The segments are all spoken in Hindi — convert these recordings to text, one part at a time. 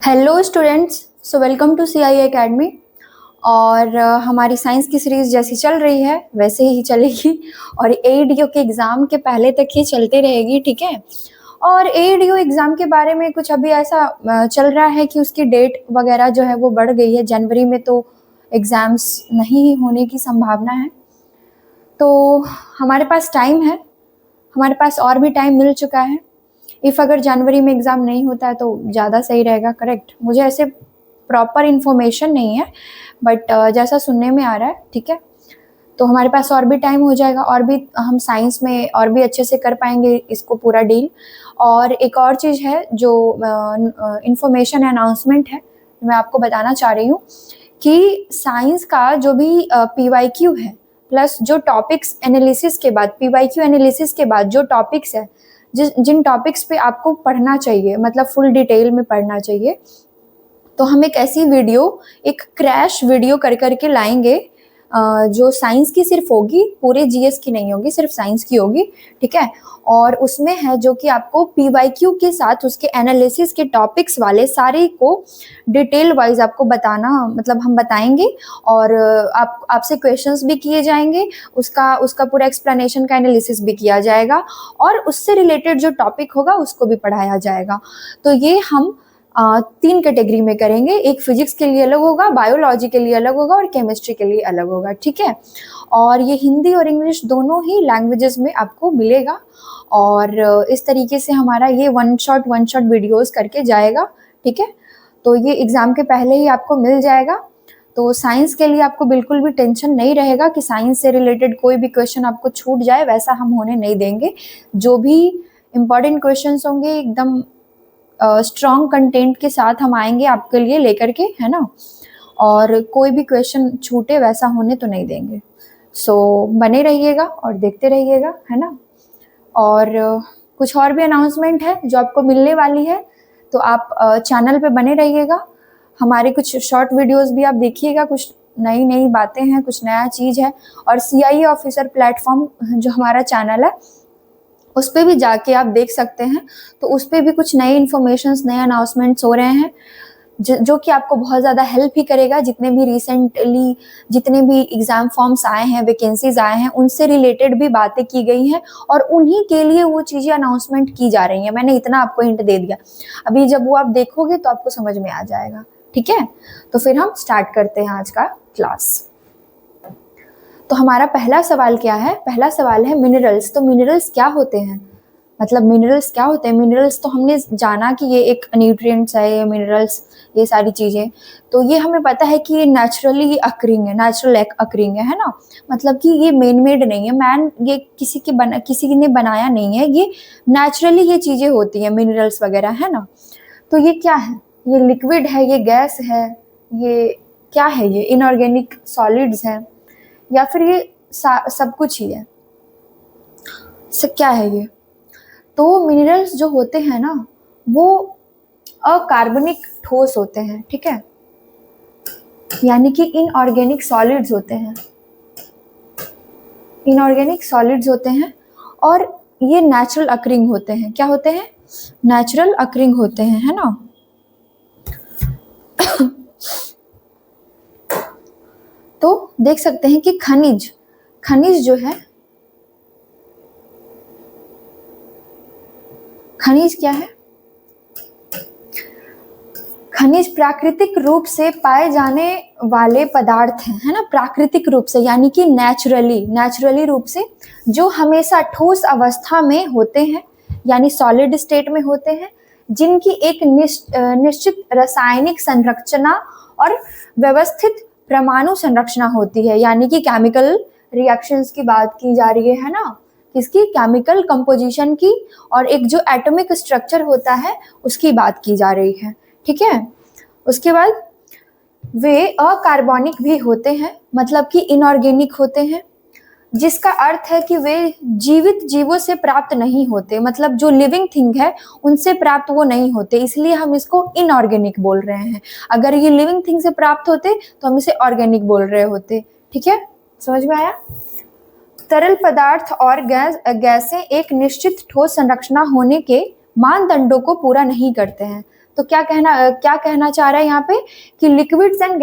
Hello students, so welcome to C I academy. और हमारी साइंस की सीरीज़ जैसी चल रही है वैसे ही चलेगी और एडीओ के एग्ज़ाम के पहले तक ही चलती रहेगी, ठीक है। और एडीओ एग्ज़ाम के बारे में कुछ अभी ऐसा चल रहा है कि उसकी डेट वगैरह जो है वो बढ़ गई है। जनवरी में तो एग्ज़ाम्स नहीं होने की संभावना है, तो हमारे पास टाइम है, हमारे पास और भी टाइम मिल चुका है। इफ़ अगर जनवरी में एग्ज़ाम नहीं होता है तो ज़्यादा सही रहेगा, करेक्ट। मुझे ऐसे प्रॉपर इन्फॉर्मेशन नहीं है, बट जैसा सुनने में आ रहा है, ठीक है। तो हमारे पास और भी टाइम हो जाएगा और भी हम साइंस में और भी अच्छे से कर पाएंगे इसको पूरा डील। और एक और चीज़ है जो इन्फॉर्मेशन अनाउंसमेंट है, मैं आपको बताना चाह रही हूँ कि साइंस का जो भी पीवाईक्यू है प्लस जो टॉपिक्स एनालिसिस के बाद, पीवाईक्यू एनालिसिस के बाद जो टॉपिक्स है, जिन टॉपिक्स पे आपको पढ़ना चाहिए, मतलब फुल डिटेल में पढ़ना चाहिए, तो हम एक ऐसी वीडियो, एक क्रैश वीडियो कर करके लाएंगे जो साइंस की सिर्फ होगी, पूरे जीएस की नहीं होगी, सिर्फ साइंस की होगी, ठीक है। और उसमें है जो कि आपको पीवाईक्यू के साथ उसके एनालिसिस के टॉपिक्स वाले सारे को डिटेल वाइज आपको बताना, मतलब हम बताएंगे और आपसे क्वेश्चंस भी किए जाएंगे, उसका पूरा एक्सप्लेनेशन का एनालिसिस भी किया जाएगा और उससे रिलेटेड जो टॉपिक होगा उसको भी पढ़ाया जाएगा। तो ये हम 3 कैटेगरी में करेंगे, एक फिजिक्स के लिए अलग होगा, बायोलॉजी के लिए अलग होगा और केमिस्ट्री के लिए अलग होगा, ठीक है। और ये हिंदी और इंग्लिश दोनों ही लैंग्वेजेस में आपको मिलेगा और इस तरीके से हमारा ये वन शॉट वीडियोस करके जाएगा, ठीक है। तो ये एग्ज़ाम के पहले ही आपको मिल जाएगा। तो साइंस के लिए आपको बिल्कुल भी टेंशन नहीं रहेगा कि साइंस से रिलेटेड कोई भी क्वेश्चन आपको छूट जाए, वैसा हम होने नहीं देंगे। जो भी इम्पॉर्टेंट क्वेश्चंस होंगे एकदम स्ट्रॉन्ग कंटेंट के साथ हम आएंगे आपके लिए लेकर के, है ना। और कोई भी क्वेश्चन छूटे वैसा होने तो नहीं देंगे। सो बने रहिएगा और देखते रहिएगा, है ना। और कुछ और भी अनाउंसमेंट है जो आपको मिलने वाली है, तो आप चैनल पे बने रहिएगा। हमारे कुछ शॉर्ट वीडियोस भी आप देखिएगा, कुछ नई नई बातें हैं, कुछ नया चीज़ है। और सीआईए ऑफिसर प्लेटफॉर्म जो हमारा चैनल है उस पर भी जाके आप देख सकते हैं। तो उस पर भी कुछ नए इन्फॉर्मेशंस, नए अनाउंसमेंट्स हो रहे हैं जो कि आपको बहुत ज़्यादा हेल्प ही करेगा। जितने भी रिसेंटली जितने भी एग्ज़ाम फॉर्म्स आए हैं, वैकेंसीज आए हैं, उनसे रिलेटेड भी बातें की गई हैं और उन्हीं के लिए वो चीज़ें अनाउंसमेंट की जा रही हैं। मैंने इतना आपको हिंट दे दिया, अभी जब वो आप देखोगे तो आपको समझ में आ जाएगा, ठीक है। तो फिर हम स्टार्ट करते हैं आज का क्लास। तो हमारा पहला सवाल क्या है? पहला सवाल है मिनरल्स। तो मिनरल्स क्या होते हैं, मतलब मिनरल्स क्या होते हैं? मिनरल्स तो हमने जाना कि ये एक न्यूट्रिएंट्स है, ये मिनरल्स, ये सारी चीज़ें। तो ये हमें पता है कि ये नेचुरली अकरिंग है, नेचुरल अकरिंग है ना। मतलब कि ये मैन मेड नहीं है, मैन ये किसी ने बनाया नहीं है, ये नेचुरली ये चीज़ें होती हैं, मिनरल्स वगैरह, है ना। तो ये क्या है? ये लिक्विड है, ये गैस है, ये क्या है? ये इनऑर्गेनिक सॉलिड्स हैं या फिर ये सब कुछ ही है? क्या है ये? तो मिनरल्स जो होते हैं ना वो अकार्बनिक ठोस होते हैं, ठीक है, यानी कि इनऑर्गेनिक सॉलिड्स होते हैं, इनऑर्गेनिक सॉलिड्स होते हैं। और ये नेचुरल अकरिंग होते हैं। क्या होते हैं? नेचुरल अकरिंग होते हैं, है ना। तो देख सकते हैं कि खनिज जो है, खनिज क्या है? खनिज प्राकृतिक रूप से पाए जाने वाले पदार्थ हैं, है ना। प्राकृतिक रूप से यानी कि नेचुरली रूप से, जो हमेशा ठोस अवस्था में होते हैं, यानी सॉलिड स्टेट में होते हैं, जिनकी एक निश्चित रासायनिक संरचना और व्यवस्थित परमाणु संरचना होती है। यानी कि केमिकल रिएक्शंस की बात की जा रही है ना, किसकी? केमिकल कंपोजिशन की, और एक जो एटॉमिक स्ट्रक्चर होता है उसकी बात की जा रही है, ठीक है। उसके बाद वे अकार्बनिक भी होते हैं, मतलब कि इनऑर्गेनिक होते हैं, जिसका अर्थ है कि वे जीवित जीवों से प्राप्त नहीं होते, मतलब जो लिविंग थिंग है उनसे प्राप्त वो नहीं होते, इसलिए हम इसको इनऑर्गेनिक बोल रहे हैं। अगर ये लिविंग थिंग से प्राप्त होते तो हम इसे ऑर्गेनिक बोल रहे होते, ठीक है। समझ में आया? तरल पदार्थ और गैसें एक निश्चित ठोस संरचना होने के मानदंडों को पूरा नहीं करते हैं। तो क्या कहना चाह रहा है यहाँ पे कि liquids and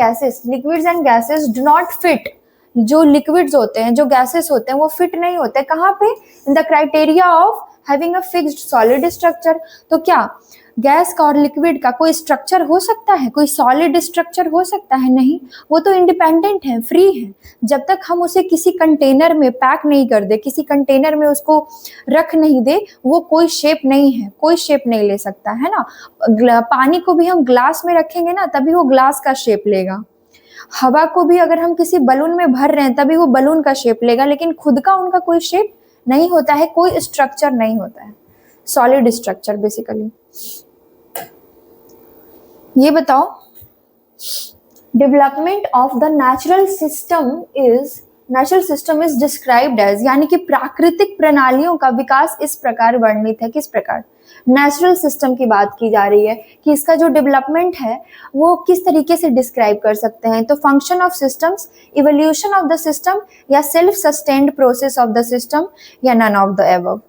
gases do not fit. जो लिक्विड्स होते हैं, जो गैसेस होते हैं, वो फिट नहीं होते कहाँ पे, in the criteria of having a fixed solid structure. तो क्या गैस का और लिक्विड का कोई स्ट्रक्चर हो सकता है, कोई सॉलिड स्ट्रक्चर हो सकता है? नहीं, वो तो इंडिपेंडेंट है, फ्री है। जब तक हम उसे किसी कंटेनर में पैक नहीं कर दे, किसी कंटेनर में उसको रख नहीं दे, वो कोई शेप नहीं है, कोई शेप नहीं ले सकता है ना। पानी को भी हम ग्लास में रखेंगे ना, तभी वो ग्लास का शेप लेगा। हवा को भी अगर हम किसी बलून में भर रहे हैं, तभी वो बलून का शेप लेगा, लेकिन खुद का उनका कोई शेप नहीं होता है, कोई स्ट्रक्चर नहीं होता है, सॉलिड स्ट्रक्चर बेसिकली। ये बताओ, development of the natural system is described as, यानी कि प्राकृतिक प्रणालियों का विकास इस प्रकार वर्णित है। किस प्रकार? नेचुरल सिस्टम की बात की जा रही है कि इसका जो डेवलपमेंट है वो किस तरीके से डिस्क्राइब कर सकते हैं। तो function of systems, evolution of the system, या self sustained process of the system, या नन ऑफ द एबव।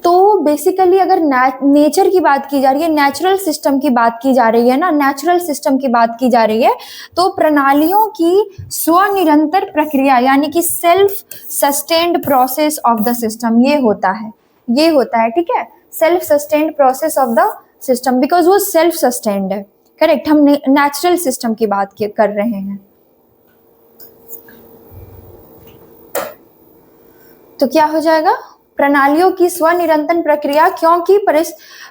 तो बेसिकली अगर नेचर की बात की जा रही है, नेचुरल सिस्टम की बात की जा रही है ना, नेचुरल सिस्टम की बात की जा रही है, तो प्रणालियों की स्वनिरंतर प्रक्रिया यानी कि self sustained process of the system, ये होता है, ठीक है, self sustained process of the system, because वो सेल्फ सस्टेन्ड है। करेक्ट, हम नेचुरल सिस्टम की बात कर रहे हैं। तो क्या हो जाएगा? प्रणालियों की स्वनिरंतर प्रक्रिया, क्योंकि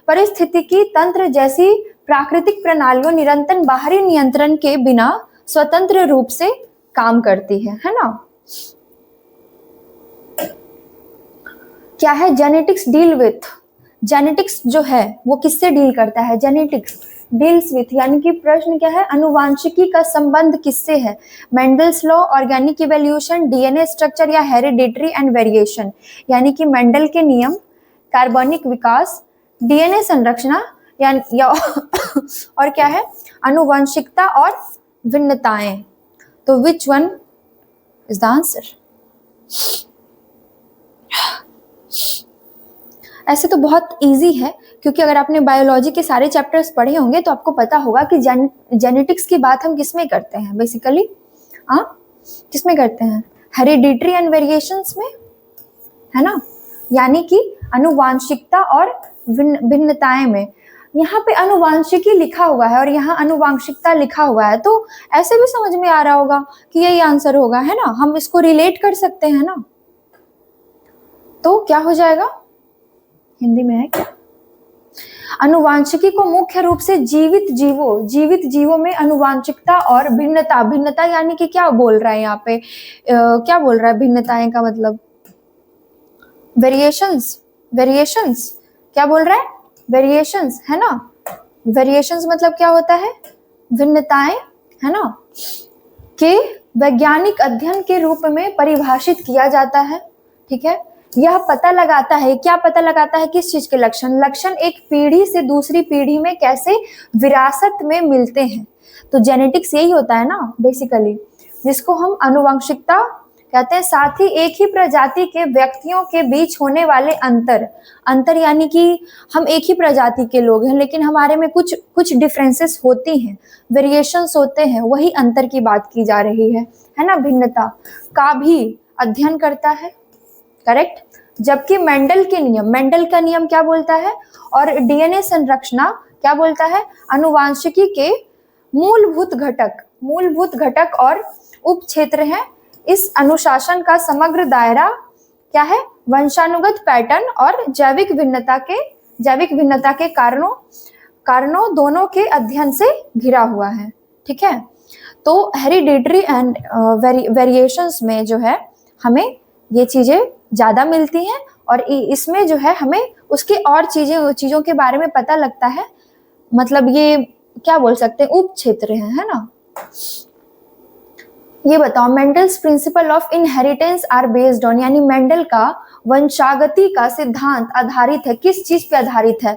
परिस्थितिकी तंत्र जैसी प्राकृतिक प्रणालियों निरंतर बाहरी नियंत्रण के बिना स्वतंत्र रूप से काम करती है ना। क्या है? जेनेटिक्स डील विथ, जेनेटिक्स जो है वो किससे डील करता है? जेनेटिक्स डील्स विथ, यानी कि प्रश्न क्या है, अनुवांशिकी का संबंध किससे है? Mendel's law, organic evolution, DNA structure, या हेरिडिटरी एंड वेरिएशन, यानी कि मेंडल के नियम, कार्बनिक विकास, डीएनए संरचना, या और क्या है, अनुवांशिकता और भिन्नताएं। तो which one is the answer? ऐसे तो बहुत इजी है, क्योंकि अगर आपने बायोलॉजी के सारे चैप्टर्स पढ़े होंगे तो आपको पता होगा कि जेनेटिक्स की बात हम किस में करते हैं बेसिकली, हाँ, किस में करते हैं? हेरिडिटरी एंड वेरिएशंस में, है ना, यानी कि अनुवांशिकता और भिन्नताएं में। यहाँ पे अनुवांशिकी लिखा हुआ है और यहाँ अनुवांशिकता लिखा हुआ है, तो ऐसे भी समझ में आ रहा होगा कि यही आंसर होगा, है ना, हम इसको रिलेट कर सकते हैं ना। तो क्या हो जाएगा? हिंदी में है क्या? अनुवांशिकी को मुख्य रूप से जीवित जीवों में अनुवांशिकता और भिन्नता यानी कि क्या बोल रहा है यहाँ पे, क्या बोल रहा है भिन्नताएं का मतलब? वेरिएशंस क्या बोल रहा है? वेरिएशंस, है ना। वेरिएशंस मतलब क्या होता है? भिन्नताएं, है ना, के वैज्ञानिक अध्ययन के रूप में परिभाषित किया जाता है। ठीक है, यह पता लगाता है, क्या पता लगाता है? किस चीज के लक्षण एक पीढ़ी से दूसरी पीढ़ी में कैसे विरासत में मिलते हैं। तो जेनेटिक्स यही होता है ना बेसिकली, जिसको हम अनुवंशिकता कहते हैं। साथ ही एक ही प्रजाति के व्यक्तियों के बीच होने वाले अंतर यानी कि हम एक ही प्रजाति के लोग हैं लेकिन हमारे में कुछ डिफरेंसेस होती हैं, वेरिएशंस होते हैं, वही अंतर की बात की जा रही है ना। भिन्नता का भी अध्ययन करता है, करेक्ट। जबकि मेंडल का नियम क्या बोलता है? और डीएनए संरचना क्या बोलता है? अनुवांशिकी के मूलभूत घटक और उप क्षेत्र हैं। इस अनुशासन का समग्र दायरा क्या है? वंशानुगत पैटर्न और जैविक भिन्नता के कारणों दोनों के अध्ययन से घिरा हुआ है। ठीक है, तो हेरिडिटरी एंड वेरिएशंस में जो है हमें ये चीजें ज्यादा मिलती हैं और इसमें जो है हमें उसके और चीजों के बारे में पता लगता है। मतलब ये क्या बोल सकते हैं, उप क्षेत्र है ना। ये बताओ, Mendel's principle of inheritance are based on, यानी मेंडल का वंशागति का सिद्धांत आधारित है, किस चीज पे आधारित है?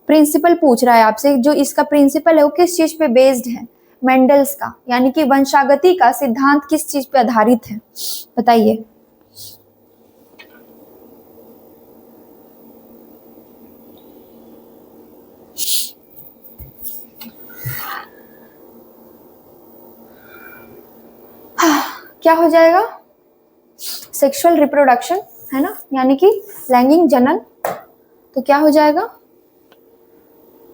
प्रिंसिपल पूछ रहा है आपसे, जो इसका प्रिंसिपल है वो किस चीज पे बेस्ड है? मेंडल्स का, यानी कि वंशागति का सिद्धांत किस चीज पे आधारित है, बताइए। क्या हो जाएगा, सेक्सुअल रिप्रोडक्शन, है ना, यानी कि लैंगिक जनन। तो क्या हो जाएगा,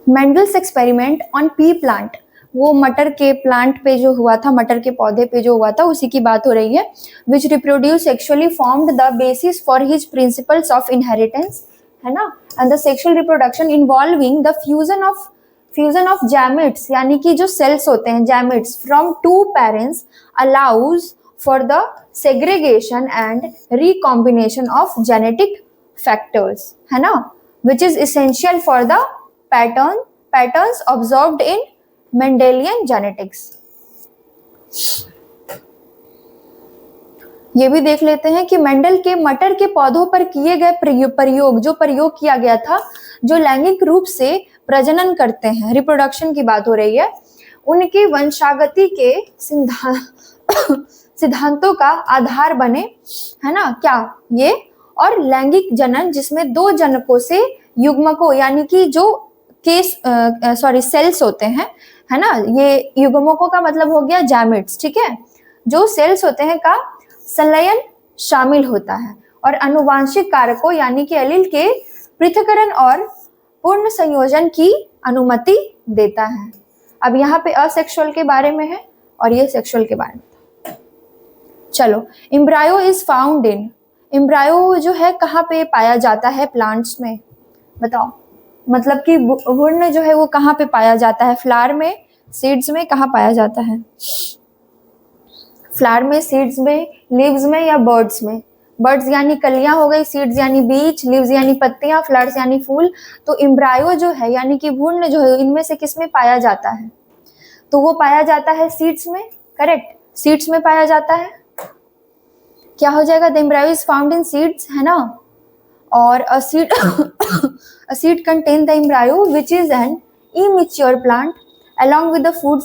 Mendel's experiment on P plant, वो मटर के प्लांट पे जो हुआ था, मटर के पौधे पे जो हुआ था, उसी की बात हो रही है। Which reproduce sexually formed the basis for his principles of inheritance, है ना, and the sexual reproduction involving the fusion of gametes, यानी कि जो सेल्स होते हैं gametes from two parents allows for the segregation and recombination of genetic factors, है ना, which is essential for the patterns observed in Mendelian genetics। ये भी देख लेते हैं कि मेंडल के मटर के पौधों पर किए गए प्रयोग, जो प्रयोग किया गया था, जो लैंगिक रूप से प्रजनन करते हैं, रिप्रोडक्शन की बात हो रही है, उनके वंशागति के सिद्धांतों का आधार बने, है ना, क्या ये, और लैंगिक जनन जिसमें दो जनकों से युग्मकों, यानी कि जो सेल्स होते हैं, है ना, ये युग्मकों का मतलब हो गया जैमेट्स, ठीक है, जो सेल्स होते हैं का संलयन शामिल होता है और अनुवांशिक कारकों यानी कि एलील के पृथक्करण और पूर्ण संयोजन की अनुमति देता है। अब यहाँ पे असेक्सुअल के बारे में है और ये सेक्सुअल के बारे में। चलो, embryo is found in, embryo जो है कहाँ पे पाया जाता है प्लांट्स में, बताओ, मतलब कि भ्रूण जो है वो कहाँ पे पाया जाता है, फ्लावर में, सीड्स में, कहाँ पाया जाता है, फ्लावर में, सीड्स में, लीव्स में या बर्ड्स में। बर्ड्स यानी कलियां हो गई, सीड्स यानी बीज, लीव्स यानी पत्तियां, फ्लावर्स यानी फूल। तो एम्ब्रायो जो है यानी कि भ्रूण जो है इनमें से किस में पाया जाता है, तो वो पाया जाता है सीड्स में, करेक्ट, सीड्स में पाया जाता है। क्या हो जाएगा, the embryo is found in seeds, है ना, और a seed contain the embryo which is an immature plant along with the food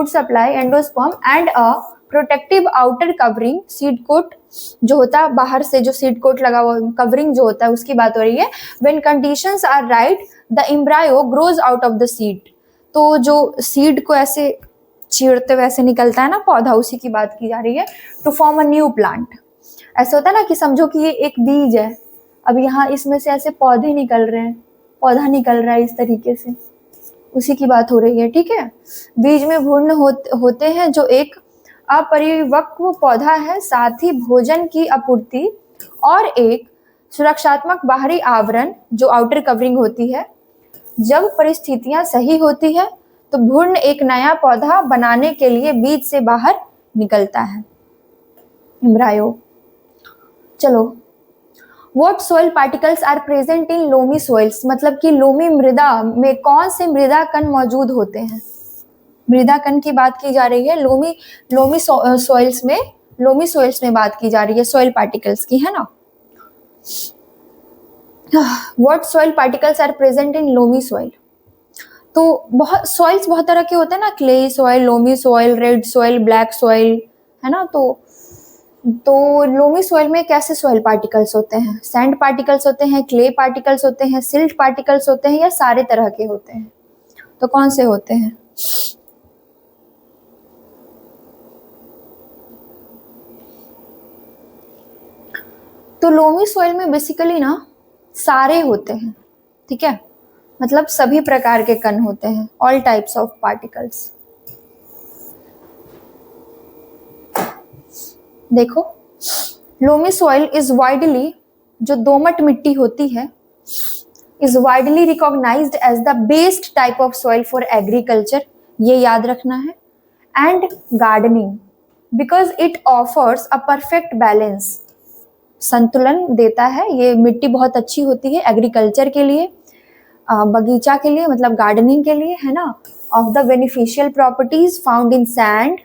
supply endosperm and a protective outer covering seed coat जो होता है बाहर से, जो सीड कोट लगा हुआ कवरिंग जो होता है उसकी बात हो रही है। when conditions are right the embryo grows out of the seed, तो जो सीड को ऐसे चीरते वैसे निकलता है ना पौधा, उसी की बात की जा रही है। to form a new plant, ऐसा होता है ना कि समझो कि ये एक बीज है, अब यहाँ इसमें से ऐसे पौधे निकल रहे हैं, पौधा निकल रहा है इस तरीके से, उसी की बात हो रही है, ठीक है। बीज में भ्रूण होते हैं जो एक अपरिपक्व पौधा है, साथ ही भोजन की आपूर्ति और एक सुरक्षात्मक बाहरी आवरण जो आउटर कवरिंग होती है। जब परिस्थितियां सही होती है तो भ्रूण एक नया पौधा बनाने के लिए बीज से बाहर निकलता है, एम्ब्रायो। चलो, what soil particles are present in loamy soils, मतलब कि लोमी मृदा में कौन से मृदा कण मौजूद होते हैं, मृदा कण की बात की जा रही है। लोमी सॉइल्स में बात की जा रही है सॉइल पार्टिकल्स की, है ना। What soil particles are present in loamy soil, तो बहुत तरह के होते हैं ना, clay soil, loamy soil, red soil, black soil, है ना। तो लोमी सॉइल में कैसे सॉइल पार्टिकल्स होते हैं, सैंड पार्टिकल्स होते हैं, क्ले पार्टिकल्स होते हैं, सिल्ट पार्टिकल्स होते हैं, या सारे तरह के होते हैं, तो कौन से होते हैं। तो लोमी सॉइल में बेसिकली ना सारे होते हैं, ठीक है, मतलब सभी प्रकार के कण होते हैं, ऑल टाइप्स ऑफ पार्टिकल्स। देखो, लोमी सॉइल इज वाइडली, जो दोमट मिट्टी होती है, is widely recognised as the best type of soil for agriculture, ये याद रखना है, and gardening, because it offers a perfect balance, संतुलन देता है। ये मिट्टी बहुत अच्छी होती है एग्रीकल्चर के लिए, बगीचा के लिए, मतलब गार्डनिंग के लिए, है ना। Of the beneficial properties found in sand,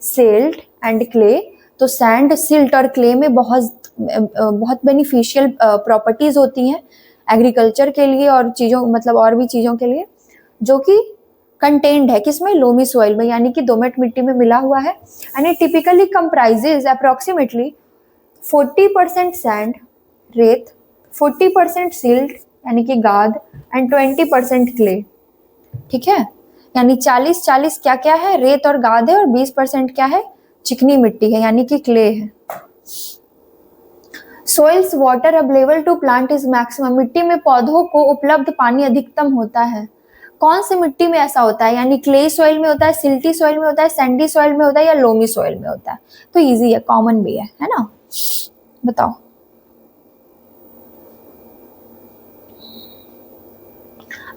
silt and clay, तो सैंड, सिल्ट और क्ले में बहुत बेनिफिशियल प्रॉपर्टीज होती हैं एग्रीकल्चर के लिए और चीज़ों, मतलब और भी चीज़ों के लिए, जो कि कंटेन्ड है किसमें, लोमी सॉइल में, यानी कि दोमट मिट्टी में मिला हुआ है। And it typically comprises approximately 40% sand, रेत, 40% सिल्ट यानी कि गाद, एंड 20% क्ले, ठीक है, यानी 40-40 क्या क्या है, रेत और गाद है, और 20% क्या है, चिकनी मिट्टी है यानी कि क्ले है। Soils water available to plant is maximum, मिट्टी में पौधों को उपलब्ध पानी अधिकतम होता है। कौन सी मिट्टी में ऐसा होता है, यानी क्ले सॉइल में होता है, सिल्टी सॉइल में होता है, सैंडी सॉइल में होता है या लोमी सॉइल में होता है? तो इजी है, कॉमन भी है ना? बताओ।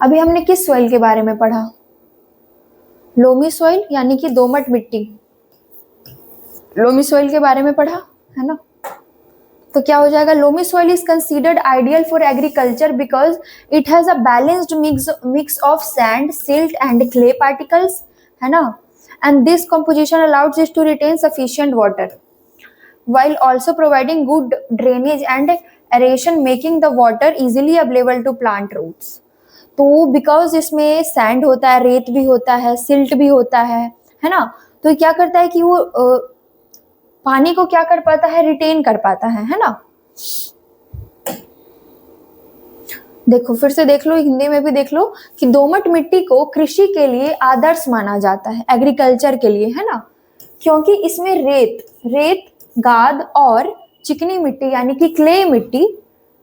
अभी हमने किस सॉइल के बारे में पढ़ा? लोमी सॉइल यानी कि दोमट मिट्टी, लोमी सॉइल के बारे में पढ़ा है ना? तो क्या हो जाएगा? Loamy soil is considered ideal for agriculture because it has a balanced mix of sand, silt and clay particles, है ना? And this composition allows it to retain sufficient water while also providing good drainage and aeration, making the water easily available to plant roots. तो बिकॉज इसमें सैंड होता है, रेत भी होता है, सिल्ट भी होता है ना? तो क्या करता है कि वो पानी को क्या कर पाता है? रिटेन कर पाता है ना? देखो फिर से देख लो, हिंदी में भी देख लो कि दोमट मिट्टी को कृषि के लिए आदर्श माना जाता है, एग्रीकल्चर के लिए, है ना? क्योंकि इसमें रेत, गाद और चिकनी मिट्टी यानी कि क्ले मिट्टी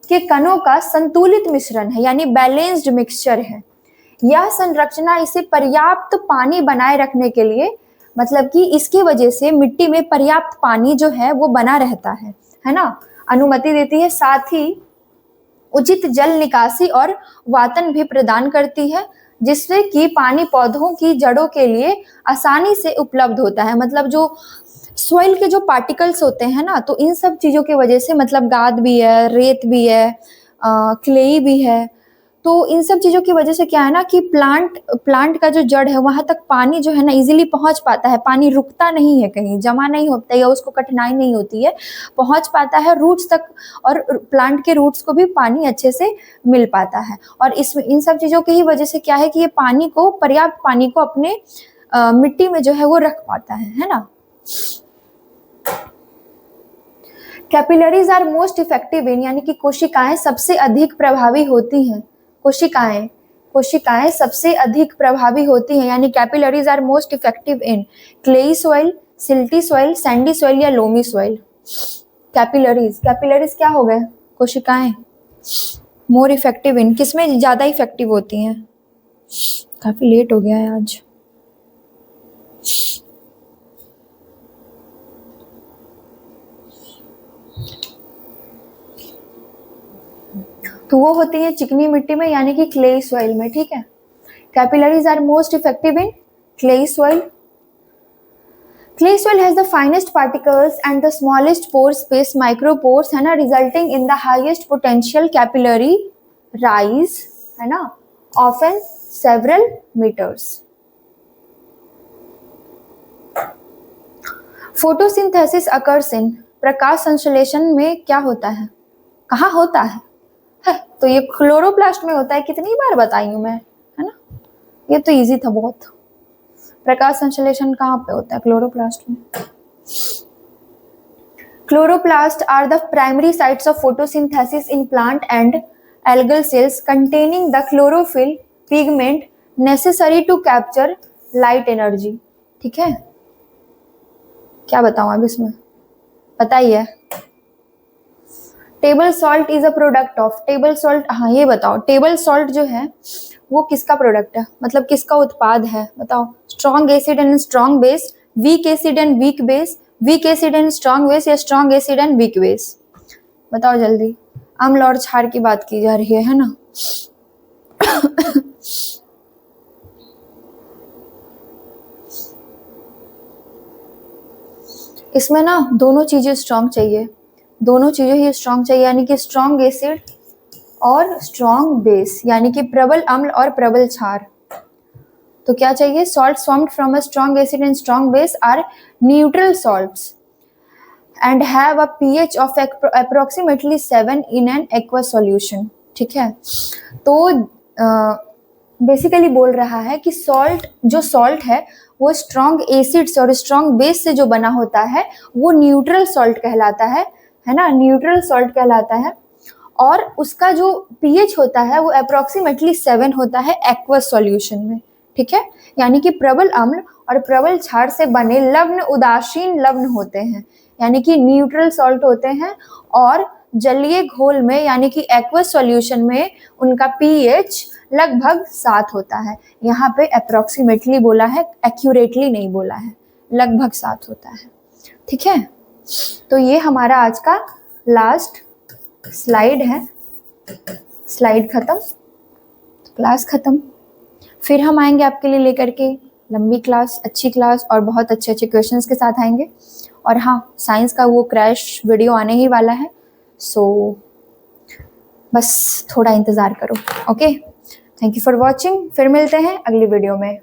के कणों का संतुलित मिश्रण है, यानी बैलेंस्ड मिक्सचर है। यह संरचना इसे पर्याप्त पानी बनाए रखने के लिए, मतलब कि इसकी वजह से मिट्टी में पर्याप्त पानी जो है वो बना रहता है ना? अनुमति देती है, साथ ही उचित जल निकासी और वातन भी प्रदान करती है, जिससे कि पानी पौधों की जड़ों के लिए आसानी से उपलब्ध होता है। मतलब जो सॉइल के जो पार्टिकल्स होते हैं ना, तो इन सब चीज़ों की वजह से, मतलब गाद भी है, रेत भी है, क्लेई भी है, तो इन सब चीज़ों की वजह से क्या है ना कि प्लांट का जो जड़ है वहाँ तक पानी जो है ना इजीली पहुँच पाता है। पानी रुकता नहीं है, कहीं जमा नहीं होता या उसको कठिनाई नहीं होती है, पहुँच पाता है रूट्स तक, और प्लांट के रूट्स को भी पानी अच्छे से मिल पाता है। और इन सब चीज़ों की ही वजह से क्या है कि ये पानी को, पर्याप्त पानी को अपने मिट्टी में जो है वो रख पाता है ना? Capillaries are most effective in, यानी कि कोशिकाएं सबसे अधिक प्रभावी होती हैं। कोशिकाएं सबसे अधिक प्रभावी होती हैं, यानी capillaries are most effective in clayey soil, silty soil, sandy soil या लोमी सॉइल। कैपिलरीज क्या हो गए? कोशिकाएं। मोर इफेक्टिव इन, किसमें ज्यादा इफेक्टिव होती हैं? काफी लेट हो गया है आज। तो वो होती है चिकनी मिट्टी में, यानी कि क्ले सॉइल में, ठीक है? Capillaries are most effective in clay soil. Clay soil has the finest particles and the smallest pore space, micropores, है ना, resulting in the highest potential capillary rise, है ना, often several metres. Photosynthesis occurs in, प्रकाश संश्लेषण में क्या होता है? कहाँ होता है? तो ये क्लोरोप्लास्ट में होता है। कितनी बार बताई हूँ मैं, है ना? ये तो इजी था बहुत। प्रकाश संश्लेषण कहाँ पे होता है? क्लोरोप्लास्ट में। Chloroplast are the primary sites of photosynthesis in plant and algal cells containing the chlorophyll pigment necessary to capture light energy. ठीक है, क्या बताऊं अब इसमें, पता ही है। Table salt is a product of, table salt, हाँ ये बताओ, टेबल सॉल्ट जो है वो किसका प्रोडक्ट है, मतलब किसका उत्पाद है? बताओ। Strong acid and strong base, weak acid and weak base, weak acid and strong base या strong acid and weak base? बताओ जल्दी। अम्ल और क्षार की बात की जा रही है ना? इसमें ना दोनों चीजें स्ट्रॉन्ग चाहिए, दोनों चीजें ही स्ट्रॉन्ग चाहिए, यानी कि स्ट्रॉन्ग एसिड और स्ट्रॉन्ग बेस, यानी कि प्रबल अम्ल और प्रबल क्षार। तो क्या चाहिए? Salts formed from a strong acid and strong base are neutral salts and have a pH of approximately 7 in an aqueous solution. ठीक है, तो बेसिकली बोल रहा है कि सॉल्ट है वो स्ट्रॉन्ग एसिड्स और स्ट्रॉन्ग बेस से जो बना होता है वो न्यूट्रल सॉल्ट कहलाता है ना, न्यूट्रल सॉल्ट कहलाता है। और उसका जो पीएच होता है वो अप्रोक्सीमेटली 7 होता है एक्वस सॉल्यूशन में। ठीक है, यानी कि प्रबल अम्ल और प्रबल क्षार से बने लवण उदासीन लवण होते हैं, यानी कि न्यूट्रल सॉल्ट होते हैं, और जलीय घोल में यानी कि एक्वस सॉल्यूशन में उनका पीएच लगभग 7 होता है। यहाँ पे अप्रोक्सीमेटली बोला है, एक्यूरेटली नहीं बोला है, लगभग 7 होता है। ठीक है, तो ये हमारा आज का लास्ट स्लाइड है। स्लाइड खत्म, क्लास खत्म। फिर हम आएंगे आपके लिए लेकर के लंबी क्लास, अच्छी क्लास और बहुत अच्छे अच्छे क्वेश्चंस के साथ आएंगे। और हाँ, साइंस का वो क्रैश वीडियो आने ही वाला है, सो बस थोड़ा इंतज़ार करो। Okay, thank you for watching. फिर मिलते हैं अगली वीडियो में।